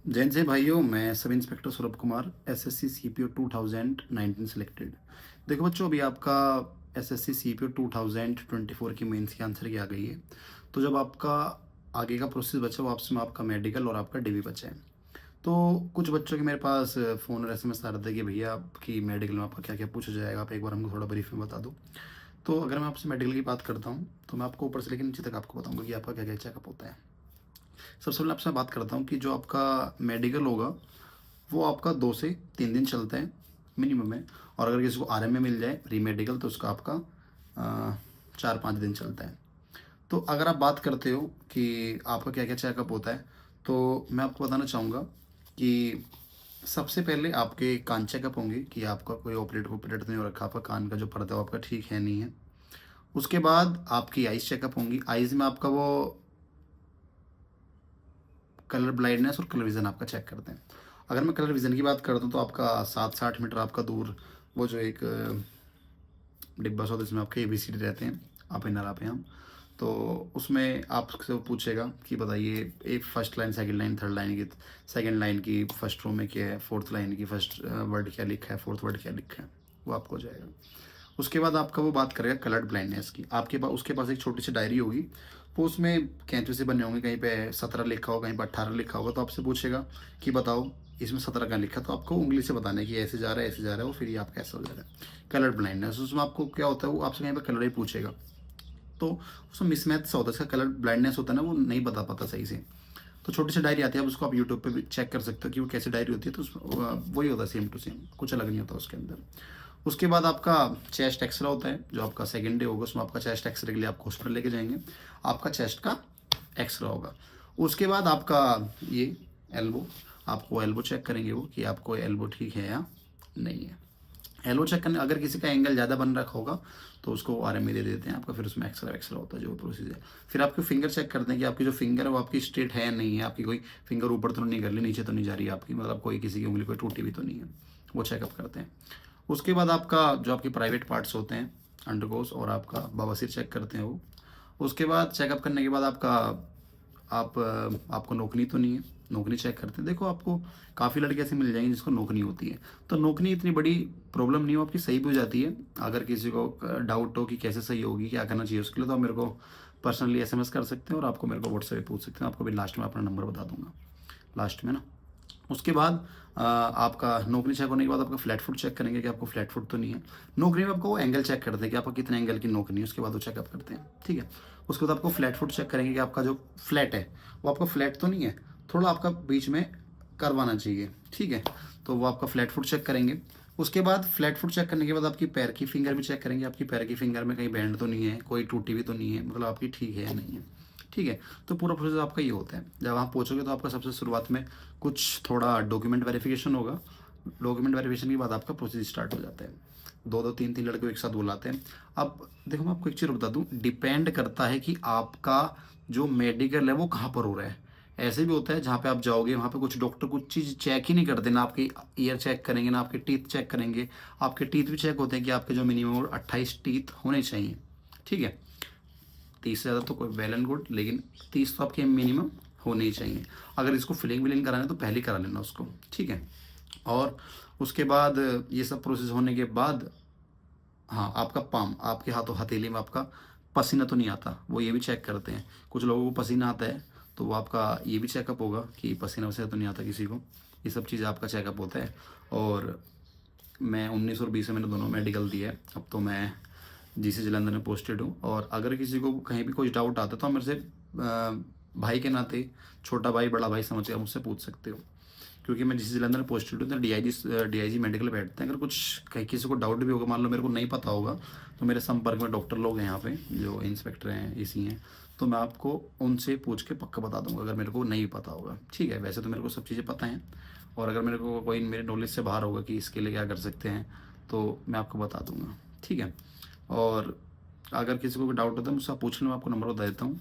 जैन से भाइयों, मैं sub inspector Saurabh Kumar, SSC CPO 2019 selected. देखो बच्चों, अभी आपका एसएससी सीपीओ 2024 की मेंस की आंसर की आ गई है। तो जब आपका आगे का प्रोसेस बचा वो आपसे में आपका मेडिकल और आपका डीवी बचा है। तो कुछ बच्चों के मेरे पास फ़ोन और एसएमएस आ रहा था कि भैया आपकी मेडिकल में आपका क्या क्या पूछा जाएगा, आप एक बार हमको थोड़ा ब्रीफ में बता दो। तो अगर मैं आपसे मेडिकल की बात करता हूँ तो मैं आपको ऊपर से लेकर नीचे तक आपको बताऊँगा कि आपका क्या क्या चेकअप होता है। सबसे पहले आपसे बात करता हूँ कि जो आपका मेडिकल होगा वो आपका 2 से 3 दिन चलता है मिनिमम है। और अगर किसी को आरएम में मिल जाए प्री मेडिकल तो उसका आपका 4-5 दिन चलता है। तो अगर आप बात करते हो कि आपका क्या क्या चेकअप होता है, तो मैं आपको बताना चाहूँगा कि सबसे पहले आपके कान चेकअप होंगे कि आपका कोई ऑपरेट तो नहीं हो रखा, आपका कान का जो पर्दा है वो आपका ठीक है नहीं है। उसके बाद आपकी आइज़ चेकअप होंगी। आइज़ में आपका वो कलर ब्लाइंडनेस और कलर विज़न आपका चेक करते हैं। अगर मैं कलर विज़न की बात करता हूँ तो आपका 7 से 8 मीटर आपका दूर वो जो एक डिब्बा सा होता है जिसमें आपके एबीसीडी रहते हैं, आप इनर आप हम। तो उसमें आपसे वो पूछेगा कि बताइए एक first line, second line, third line की, सेकंड लाइन की फर्स्ट रो में क्या है, फोर्थ लाइन की फर्स्ट वर्ड क्या लिखा है, फोर्थ वर्ड क्या लिखा है, वो आपको हो जाएगा। उसके बाद आपका वो बात करेगा कलर्ड ब्लाइंडनेस की। आपके पास उसके पास एक छोटी सी डायरी होगी, वो उसमें कैंची से बने होंगे, कहीं पे 17 लिखा होगा, कहीं पर 18 लिखा होगा। तो आपसे पूछेगा कि बताओ इसमें 17 का लिखा है, तो आपको उंगली से बताना है कि ऐसे जा रहा है, ऐसे जा रहा है, वो फिर ये आपका ऐसा हो जा रहा है। कलर ब्लाइंडनेस, उसमें आपको क्या होता है, वो आपसे कहीं पर कलर ही पूछेगा। तो उसमें मिसमैच सा होता है, इसका कलर ब्लाइंडनेस होता है ना, वो नहीं बता पाता सही से। तो छोटी सी डायरी आती है, आप उसको आप यूट्यूब पे भी चेक कर सकते हो कि वो कैसी डायरी होती है। तो वही होता है सेम टू सेम, कुछ अलग नहीं होता उसके अंदर। उसके बाद आपका चेस्ट एक्सरे होता है, जो आपका सेकेंड डे होगा उसमें आपका चेस्ट एक्सरे के लिए आपको हॉस्पिटल लेके जाएंगे, आपका चेस्ट का एक्सरे होगा। उसके बाद आपका ये एल्बो, आपको एल्बो चेक करेंगे वो कि आपको एल्बो ठीक है या नहीं है। एल्बो चेक करने अगर किसी का एंगल ज़्यादा बन रखा होगा तो उसको आरएमए दे देते हैं आपका, फिर उसमें एक्सरा एक्सरा होता है जो प्रोसीजर। फिर आपके फिंगर चेक करते हैं कि आपकी जो फिंगर है वो आपकी स्ट्रेट है या नहीं है, आपकी कोई फिंगर ऊपर तो नहीं कर ली, नीचे तो नहीं जा रही है आपकी, मतलब कोई किसी की उंगली कोई टूटी भी तो नहीं है, वो चेकअप करते हैं। उसके बाद आपका जो आपके प्राइवेट पार्ट्स होते हैं अंडरगोज, और आपका बवासीर चेक करते हैं वो। उसके बाद चेकअप करने के बाद आपका आपको नोकनी तो नहीं है, नोकनी चेक करते हैं। देखो आपको काफ़ी लड़के ऐसे मिल जाएंगे जिसको नोकनी होती है, तो नोकनी इतनी बड़ी प्रॉब्लम नहीं हो, आपकी सही भी हो जाती है। अगर किसी को डाउट हो कि कैसे सही होगी, क्या करना चाहिए उसके लिए, तो आप मेरे को पर्सनली एसएमएस कर सकते हैं और आपको मेरे को व्हाट्सएप पे पूछ सकते हैं। आपको भी लास्ट में अपना नंबर बता दूंगा, लास्ट में ना। उसके बाद आपका नौकरी चेक होने के बाद आपका फ्लैट फुट चेक करेंगे कि आपको फ्लैट फुट तो नहीं है। नौकरी में आपको वो एंगल चेक करते हैं कि आपका कितने एंगल की नौकरी है, उसके बाद वो चेकअप करते हैं, ठीक है। उसके बाद आपको फ्लैट फुट चेक करेंगे कि आपका जो फ्लैट है वो आपका फ्लैट तो नहीं है, थोड़ा आपका बीच में करवाना चाहिए, ठीक है। तो वो आपका फ्लैट फुट चेक करेंगे। उसके बाद फ्लैट फुट चेक करने के बाद आपकी पैर की फिंगर भी चेक करेंगे, आपकी पैर की फिंगर में कहीं बैंड तो नहीं है, कोई टूटी भी तो नहीं है, मतलब आपकी ठीक है या नहीं है, ठीक है। तो पूरा प्रोसेस आपका ये होता है। जब आप पहुँचोगे तो आपका सबसे शुरुआत में कुछ थोड़ा डॉक्यूमेंट वेरिफिकेशन होगा। डॉक्यूमेंट वेरिफिकेशन के बाद आपका प्रोसेस स्टार्ट हो जाता है। दो दो तीन तीन लड़के एक साथ बुलाते हैं। अब देखो मैं आपको एक चीज़ बता दूं, डिपेंड करता है कि आपका जो मेडिकल है वो कहाँ पर हो रहा है। ऐसे भी होता है जहाँ पे आप जाओगे वहाँ पे कुछ डॉक्टर कुछ चीज़ चेक ही नहीं करते, ना आपकी ईयर चेक करेंगे ना आपके टीथ चेक करेंगे। आपके टीथ भी चेक होते हैं कि आपके जो मिनिमम 28 टीथ होने चाहिए, ठीक है। 30 से ज़्यादा तो कोई वेल एंड गुड, लेकिन 30 तो आपके मिनिमम होने ही चाहिए। अगर इसको फिलिंग विलिंग कराना है तो पहले ही करा लेना उसको, ठीक है। और उसके बाद ये सब प्रोसेस होने के बाद, हाँ, आपका पाम, आपके हाथों हथेली में आपका पसीना तो नहीं आता, वो ये भी चेक करते हैं। कुछ लोगों को पसीना आता है तो वो आपका ये भी चेकअप होगा कि पसीना वसीना तो नहीं आता किसी को। ये सब चीज़ आपका चेकअप होता है। और मैं 19 और 20 में मैंने दोनों मेडिकल दिया है। अब तो मैं जीसी जलंधर में पोस्टेड हूँ, और अगर किसी को कहीं भी कुछ डाउट आता है तो आप मेरे से भाई के नाते, छोटा भाई बड़ा भाई समझ के आप मुझसे पूछ सकते हो। क्योंकि मैं जीसी जलंधर में पोस्टेड हूँ तो डीआईजी मेडिकल बैठते हैं। अगर कुछ कहीं किसी को डाउट भी होगा, मान लो मेरे को नहीं पता होगा, तो मेरे संपर्क में डॉक्टर लोग हैं यहाँ पे जो इंस्पेक्टर हैं, एसी हैं, तो मैं आपको उनसे पूछ के पक्का बता दूंगा अगर मेरे को नहीं पता होगा, ठीक है। वैसे तो मेरे को सब चीज़ें पता हैं, और अगर मेरे को कोई मेरे नॉलेज से बाहर होगा कि इसके लिए क्या कर सकते हैं तो मैं आपको बता दूंगा, ठीक है। और अगर किसी को डाउट होता है मुझसे आप पूछ लो, मैं आपको नंबर बता देता हूँ,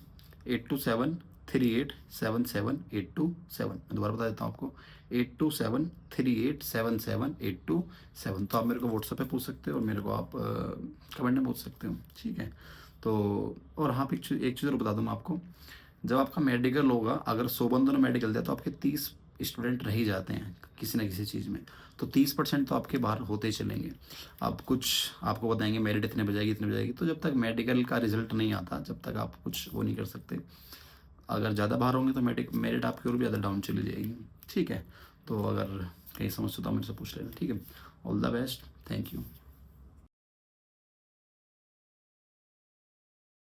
8273877827। मैं दोबारा बता देता हूँ आपको, 8273877827। तो आप मेरे को व्हाट्सएप पे पूछ सकते हो और मेरे को आप कमेंट में पूछ सकते हो, ठीक है। तो और हाँ, एक चीज़ और बता दूँ मैं आपको, जब आपका मेडिकल होगा, अगर 100 बंदों ने मेडिकल दिया तो आपके 30 स्टूडेंट रह ही जाते हैं किसी ना किसी चीज़ में। तो 30% तो आपके बाहर होते ही चलेंगे। अब कुछ आपको बताएंगे मेरिट इतने बजाएगी, तो जब तक मेडिकल का रिजल्ट नहीं आता, जब तक आप कुछ वो नहीं कर सकते। अगर ज़्यादा बाहर होंगे तो मेरिट आपकी और भी ज़्यादा डाउन चली जाएगी। ठीक है, तो अगर कहीं समझ तो आप मेरे से पूछ लेना। ठीक है, all the best, thank you.